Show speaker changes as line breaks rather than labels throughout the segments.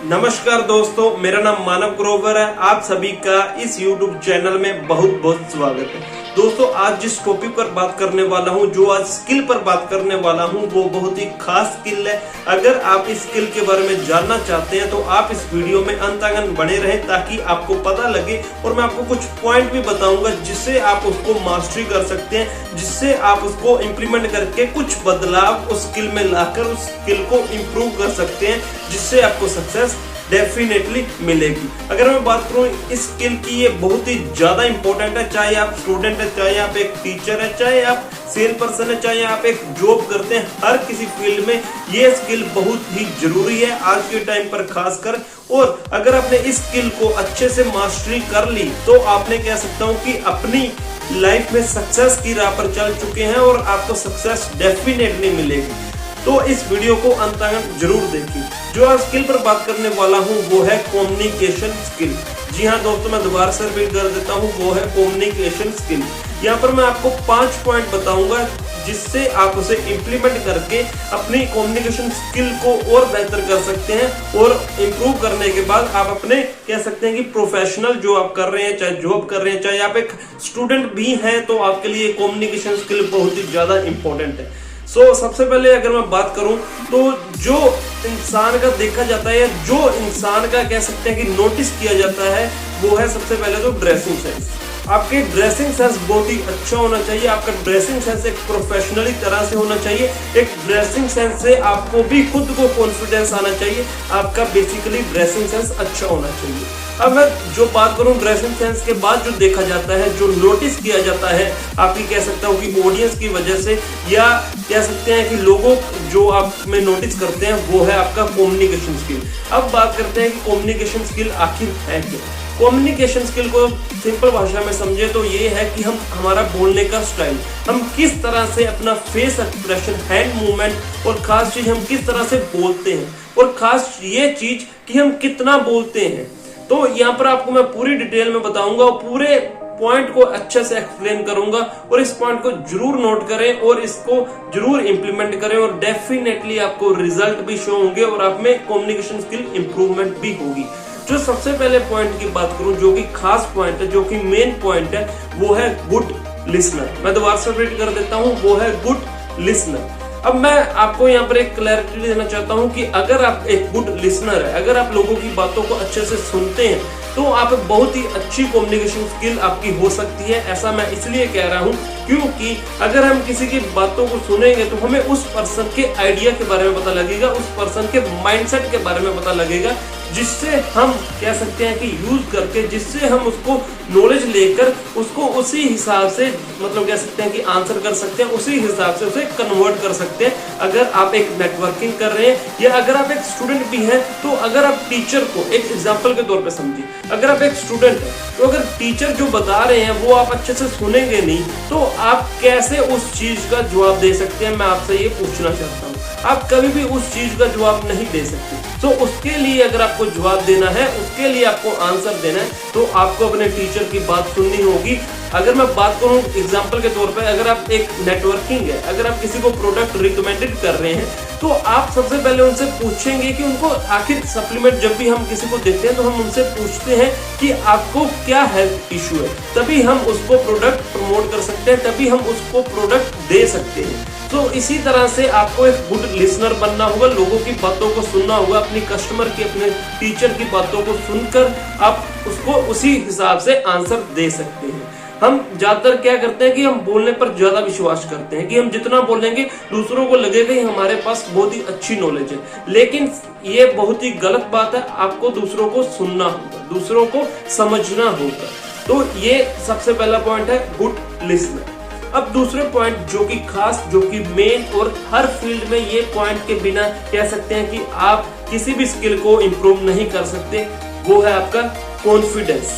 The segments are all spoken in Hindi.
नमस्कार दोस्तों, मेरा नाम मानव ग्रोवर है। आप सभी का इस YouTube चैनल में बहुत बहुत स्वागत है। दोस्तों, आज जिस टॉपिक पर बात करने वाला हूं, जो आज स्किल पर बात करने वाला हूं, वो बहुत ही खास स्किल है। अगर आप इस स्किल के बारे में जानना चाहते हैं तो आप इस वीडियो में अंत तक बने रहें ताकि आपको पता लगे और मैं आपको कुछ पॉइंट भी बताऊंगा जिससे आप उसको मास्टरी कर सकते हैं, जिससे आप उसको इम्प्लीमेंट करके कुछ बदलाव उस स्किल में लाकर उस स्किल को इम्प्रूव कर सकते हैं, जिससे आपको सक्सेस डेफिनेटली मिलेगी। अगर मैं बात करूं इस स्किल की, ये बहुत ही ज्यादा इंपॉर्टेंट है। चाहे आप स्टूडेंट है, चाहे आप एक टीचर है, चाहे आप सेल पर्सन है, चाहे आप एक जॉब करते हैं, हर किसी फील्ड में ये स्किल बहुत ही जरूरी है आज के टाइम पर खासकर। और अगर आपने इस स्किल को अच्छे से मास्टरी कर ली तो आपने कह सकता हूं कि अपनी लाइफ में सक्सेस की राह पर चल चुके हैं और आपको सक्सेस डेफिनेटली मिलेगी। तो इस वीडियो को अंत तक जरूर देखिए। जो आज स्किल पर बात करने वाला हूं वो है कम्युनिकेशन स्किल। जी हाँ दोस्तों, मैं दोबारा से रिपीट कर देता हूं, वो है कम्युनिकेशन स्किल। यहाँ पर मैं आपको 5 पॉइंट बताऊंगा जिससे आप उसे इम्प्लीमेंट करके अपनी कम्युनिकेशन स्किल को और बेहतर कर सकते हैं। और इम्प्रूव करने के बाद आप अपने कह सकते हैं कि प्रोफेशनल जो आप कर रहे हैं, चाहे जॉब कर रहे हैं, चाहे आप एक स्टूडेंट भी हैं, तो आपके लिए कम्युनिकेशन स्किल बहुत ही ज्यादा इंपॉर्टेंट है। सबसे पहले अगर मैं बात करूं तो जो इंसान का देखा जाता है या जो इंसान का कह सकते हैं कि नोटिस किया जाता है, वो है सबसे पहले तो ड्रेसिंग सेंस। आपके ड्रेसिंग सेंस बहुत ही अच्छा होना चाहिए। आपका ड्रेसिंग सेंस एक प्रोफेशनली तरह से होना चाहिए। एक ड्रेसिंग सेंस से आपको भी खुद को कॉन्फिडेंस आना चाहिए। आपका बेसिकली ड्रेसिंग सेंस अच्छा होना चाहिए। अब मैं जो बात करूं ड्रेसिंग सेंस के बाद जो देखा जाता है, जो नोटिस किया जाता है, आपकी कह सकता हूं कि ऑडियंस की वजह से, या कह सकते हैं कि लोगों जो आप में नोटिस करते हैं, वो है आपका कम्युनिकेशन स्किल। अब बात करते हैं कि कम्युनिकेशन स्किल आखिर है क्या। कम्युनिकेशन स्किल को सिंपल भाषा में समझे तो ये है कि हम हमारा बोलने का स्टाइल, हम किस तरह से अपना फेस एक्सप्रेशन, हैंड मूवमेंट और खास चीज हम किस तरह से बोलते हैं, और खास ये चीज कि हम कितना बोलते हैं। तो यहाँ पर आपको मैं पूरी डिटेल में बताऊंगा और पूरे पॉइंट को अच्छे से एक्सप्लेन करूंगा, और इस पॉइंट को जरूर नोट करें और इसको जरूर इंप्लीमेंट करें, और डेफिनेटली आपको रिजल्ट भी शो होंगे और आप में कम्युनिकेशन स्किल इंप्रूवमेंट भी होगी। जो सबसे पहले पॉइंट की बात करूं, जो कि खास पॉइंट है, जो कि मेन पॉइंट है, वो है गुड लिसनर। मैं दोबारा से रिपीट कर देता हूं, वो है गुड लिसनर। अब मैं आपको यहाँ पर एक क्लैरिटी देना चाहता हूँ कि अगर आप एक गुड लिसनर है, अगर आप लोगों की बातों को अच्छे से सुनते हैं, तो आप बहुत ही अच्छी कम्युनिकेशन स्किल आपकी हो सकती है। ऐसा मैं इसलिए कह रहा हूँ क्योंकि अगर हम किसी की बातों को सुनेंगे तो हमें उस पर्सन के आइडिया के बारे में पता लगेगा, उस पर्सन के माइंडसेट के बारे में पता लगेगा, जिससे हम कह सकते हैं कि यूज करके, जिससे हम उसको नॉलेज लेकर उसको उसी हिसाब से, मतलब कह सकते हैं कि आंसर कर सकते हैं, उसी हिसाब से उसे कन्वर्ट कर सकते हैं। अगर आप एक नेटवर्किंग कर रहे हैं या अगर आप एक स्टूडेंट भी हैं, तो अगर आप टीचर को एक एग्जांपल के तौर पे समझिए, अगर आप एक स्टूडेंट हैं तो अगर टीचर जो बता रहे हैं वो आप अच्छे से सुनेंगे नहीं, तो आप कैसे उस चीज का जवाब दे सकते हैं। मैं आपसे ये पूछना चाहता हूँ, आप कभी भी उस चीज का जवाब नहीं दे सकते। तो उसके लिए अगर आपको जवाब देना है, उसके लिए आपको आंसर देना है, तो आपको अपने टीचर की बात सुननी होगी। अगर मैं बात करूं एग्जांपल के तौर पे, अगर आप एक नेटवर्किंग है, अगर आप किसी को प्रोडक्ट रिकमेंडेड कर रहे हैं, तो आप सबसे पहले उनसे पूछेंगे कि उनको आखिर सप्लीमेंट, जब भी हम किसी को देते हैं तो हम उनसे पूछते हैं कि आपको क्या हेल्थ इशू है, तभी हम उसको प्रोडक्ट प्रमोट कर सकते हैं, तभी हम उसको प्रोडक्ट दे सकते हैं। तो इसी तरह से आपको एक गुड लिसनर बनना होगा, लोगों की बातों को सुनना होगा, अपनी कस्टमर की, अपने टीचर की बातों को सुनकर आप उसको उसी हिसाब से आंसर दे सकते हैं। हम ज्यादातर क्या करते हैं कि हम बोलने पर ज्यादा विश्वास करते हैं कि हम जितना बोलेंगे दूसरों को लगेगा कि हमारे पास बहुत ही अच्छी नॉलेज है, लेकिन ये बहुत ही गलत बात है। आपको दूसरों को सुनना होगा, दूसरों को समझना होगा। तो ये सबसे पहला पॉइंट है गुड लिसनर। अब दूसरे पॉइंट जो कि खास, जो कि मेन, और हर फील्ड में ये पॉइंट के बिना कह सकते हैं कि आप किसी भी स्किल को इंप्रूव नहीं कर सकते, वो है आपका कॉन्फिडेंस।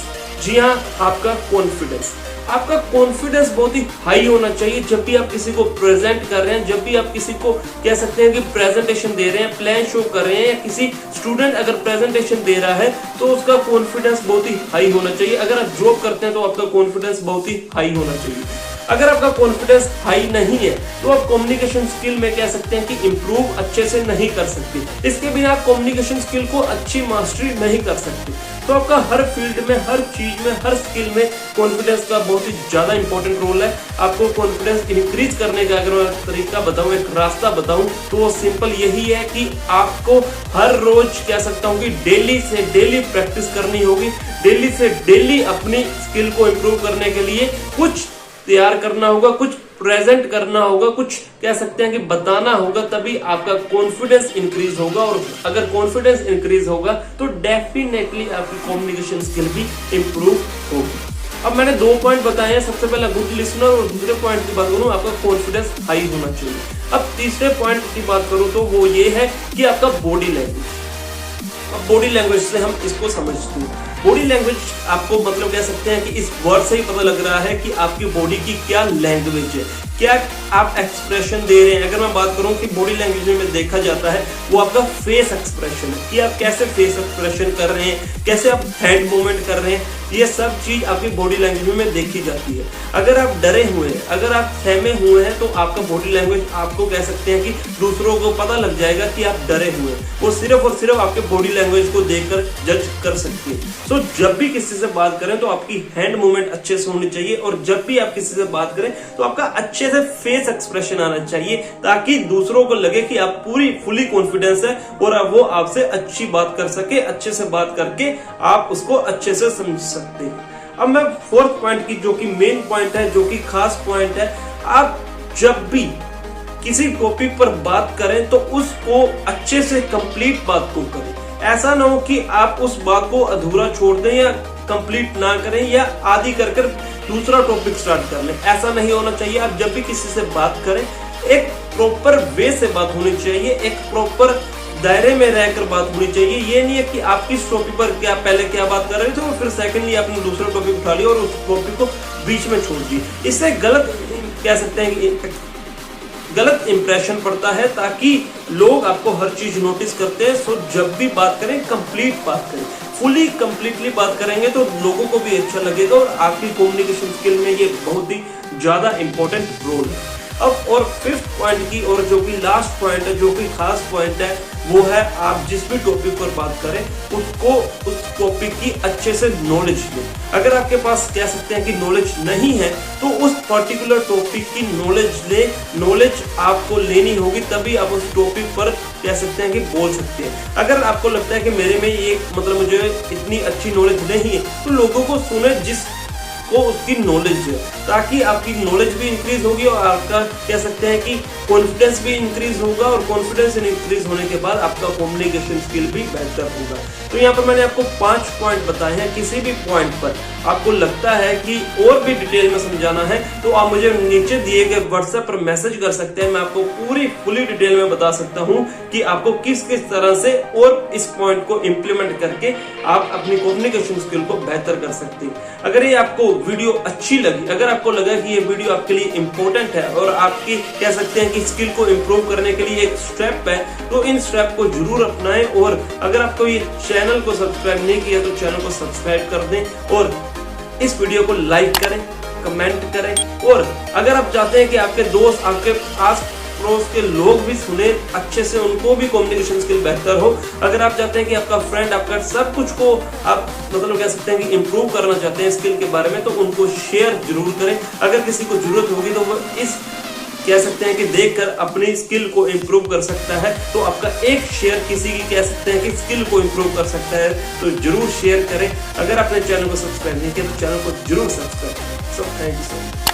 जी हाँ, आपका कॉन्फिडेंस। आपका कॉन्फिडेंस बहुत ही हाई होना चाहिए जब भी आप किसी को प्रेजेंट कर रहे हैं, जब भी आप किसी को कह सकते हैं कि प्रेजेंटेशन दे रहे हैं, प्लान शो कर रहे हैं, या किसी स्टूडेंट अगर प्रेजेंटेशन दे रहा है तो उसका कॉन्फिडेंस बहुत ही हाई होना चाहिए। अगर आप जॉब करते हैं तो आपका कॉन्फिडेंस बहुत ही हाई होना चाहिए। अगर आपका कॉन्फिडेंस हाई नहीं है तो आप कम्युनिकेशन स्किल में कह सकते हैं कि इंप्रूव अच्छे से नहीं कर सकते। इसके बिना आप कम्युनिकेशन स्किल को अच्छी मास्टरी नहीं कर सकते। तो आपका हर फील्ड में, हर चीज में, हर स्किल में कॉन्फिडेंस का बहुत ही ज्यादा इंपॉर्टेंट रोल है। आपको कॉन्फिडेंस इंक्रीज करने का अगर मैं तरीका बताऊं, एक रास्ता बताऊं, तो वो सिंपल यही है कि आपको हर रोज कह सकता हूं कि डेली से डेली प्रैक्टिस करनी होगी। डेली से डेली अपनी स्किल को इंप्रूव करने के लिए कुछ तैयार करना होगा, कुछ प्रेजेंट करना होगा, कुछ कह सकते हैं कि बताना होगा, तभी आपका कॉन्फिडेंस इंक्रीज होगा। और अगर कॉन्फिडेंस इंक्रीज होगा तो डेफिनेटली आपकी कम्युनिकेशन स्किल भी इंप्रूव होगी। अब मैंने 2 पॉइंट बताए हैं, सबसे पहला गुड लिसनर, और दूसरे पॉइंट की बात करूं आपका कॉन्फिडेंस हाई होना चाहिए। अब तीसरे पॉइंट की बात करूं तो वो ये है कि आपका बॉडी लैंग्वेज। अब बॉडी लैंग्वेज से हम इसको समझते हैं। बॉडी लैंग्वेज आपको मतलब कह सकते हैं कि इस वर्ड से ही पता लग रहा है कि आपकी बॉडी की क्या लैंग्वेज है, क्या आप एक्सप्रेशन दे रहे हैं। अगर मैं बात करूं कि बॉडी लैंग्वेज में देखा जाता है वो आपका फेस एक्सप्रेशन है, कि आप कैसे फेस एक्सप्रेशन कर रहे हैं, कैसे आप हैंड मूवमेंट कर रहे हैं, ये सब चीज आपकी बॉडी लैंग्वेज में देखी जाती है। अगर आप डरे हुए हैं, अगर आप सहमे हुए हैं, तो आपका बॉडी लैंग्वेज आपको कह सकते हैं कि दूसरों को पता लग जाएगा कि आप डरे हुए हैं। वो सिर्फ और सिर्फ आपके बॉडी लैंग्वेज को देखकर जज कर सकती है। तो जब भी किसी से बात करें तो आपकी हैंड मूवमेंट अच्छे से होनी चाहिए, और जब भी आप किसी से बात करें तो आपका अच्छे से फेस एक्सप्रेशन आना चाहिए, ताकि दूसरों को लगे कि आप फुली कॉन्फिडेंस है और वो आपसे अच्छी बात कर सके, अच्छे से बात करके आप उसको अच्छे से समझ सकते हैं। अब मैं फोर्थ पॉइंट की, जो कि मेन पॉइंट है, जो कि खास पॉइंट है, आप जब भी किसी टॉपिक पर बात करें तो उसको अच्छे से कंप्लीट बात को करें। ऐसा ना हो कि आप उस बात को अधूरा छोड़ दें या कंप्लीट ना करें या आधी कर दूसरा टॉपिक स्टार्ट कर लें। ऐसा नहीं होना चाहिए। आप जब भी किसी से बात करें एक प्रॉपर वे से बात होनी चाहिए, एक प्रॉपर दायरे में रहकर बात होनी चाहिए। ये नहीं है कि आप किस टॉपिक पर पहले क्या बात कर रहे थे और फिर सेकंडली आपने दूसरा टॉपिक उठा लिया और उस टॉपिक को बीच में छोड़ दिया। इससे गलत कह सकते हैं कि गलत इंप्रेशन पड़ता है, ताकि लोग आपको हर चीज नोटिस करते हैं। सो जब भी बात करें कंप्लीट बात करें, फुली कंप्लीटली बात करेंगे तो लोगों को भी अच्छा लगेगा, और आपकी कम्युनिकेशन स्किल में ये बहुत ही ज्यादा इंपॉर्टेंट रोल है। अब और फिफ्थ पॉइंट की, और जो कि लास्ट पॉइंट है, जो कि खास पॉइंट है, वो है आप जिस भी टॉपिक पर बात करें उसको उस टॉपिक की अच्छे से नॉलेज लें। अगर आपके पास कह सकते हैं कि नॉलेज नहीं है तो उस पर्टिकुलर टॉपिक की नॉलेज लें। नॉलेज आपको लेनी होगी, तभी आप उस टॉपिक पर कह सकते हैं कि बोल सकते हैं। अगर आपको लगता है कि मेरे में ये मतलब मुझे इतनी अच्छी नॉलेज नहीं है, तो लोगों को सुने जिस को उसकी नॉलेज है, ताकि आपकी नॉलेज भी इंक्रीज होगी और आपका कह सकते हैं कि कॉन्फिडेंस भी इंक्रीज होगा, और कॉन्फिडेंस इंक्रीज होने के बाद आपका कम्युनिकेशन स्किल भी बेहतर होगा। तो यहाँ पर मैंने आपको 5 पॉइंट बताए हैं। किसी भी पॉइंट पर आपको लगता है कि और भी डिटेल में समझाना है तो आप मुझे नीचे दिए गए व्हाट्सएप पर मैसेज कर सकते हैं। मैं आपको फुली डिटेल में बता सकता हूँ कि आपको किस किस तरह से और इस पॉइंट को इम्प्लीमेंट करके आप अपनी कम्युनिकेशन स्किल को बेहतर कर सकते हैं। अगर ये आपको वीडियो अच्छी लगी, अगर आपको लगा कि ये वीडियो आपके लिए इंपॉर्टेंट है और आपकी कह सकते हैं कि स्किल को इंप्रूव करने के लिए एक स्टेप है, तो इन स्टेप को जरूर अपनाएं। और अगर आपको ये चैनल को सब्सक्राइब नहीं किया तो चैनल को सब्सक्राइब कर दें, और इस वीडियो को लाइक करें, कमेंट करें। और अगर आप चाहते हैं कि आपके दोस्त, आपके आस पड़ोस के लोग भी सुने अच्छे से, उनको भी कम्युनिकेशन स्किल बेहतर हो, अगर आप चाहते हैं कि आपका फ्रेंड, आपका सब कुछ को आप मतलब कह सकते हैं कि इंप्रूव करना चाहते हैं स्किल के बारे में, तो उनको शेयर जरूर करें। अगर किसी को जरूरत होगी तो वो इस कह सकते हैं कि देखकर अपनी स्किल को इंप्रूव कर सकता है। तो आपका एक शेयर किसी की कह सकते हैं कि स्किल को इंप्रूव कर सकता है, तो जरूर शेयर करें। अगर आपने चैनल को सब्सक्राइब नहीं किया तो चैनल को जरूर सब्सक्राइब करें। So thank you so much.